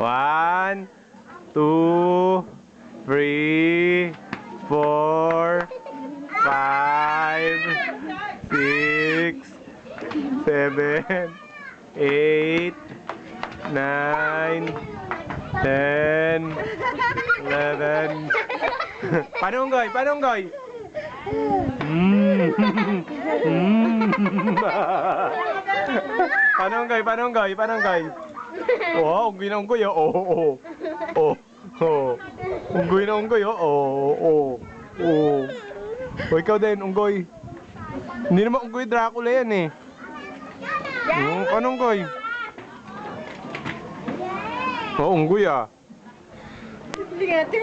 1, 2, 3, 4, 5, 6, 7, 8, 9, 10, 11. Paano, Unggoy? Paano, Unggoy? Paano, Unggoy? Paano, Unggoy? Paano, Unggoy? Oh, unggoy na unggoy, oh. Oh, oh. Oh. Unggoy na unggoy, oh. Oh, oh. Oh, ikaw din, unggoy. Hindi naman unggoy Dracula yan, eh. Paano, unggoy? Oh, unggoy, ah.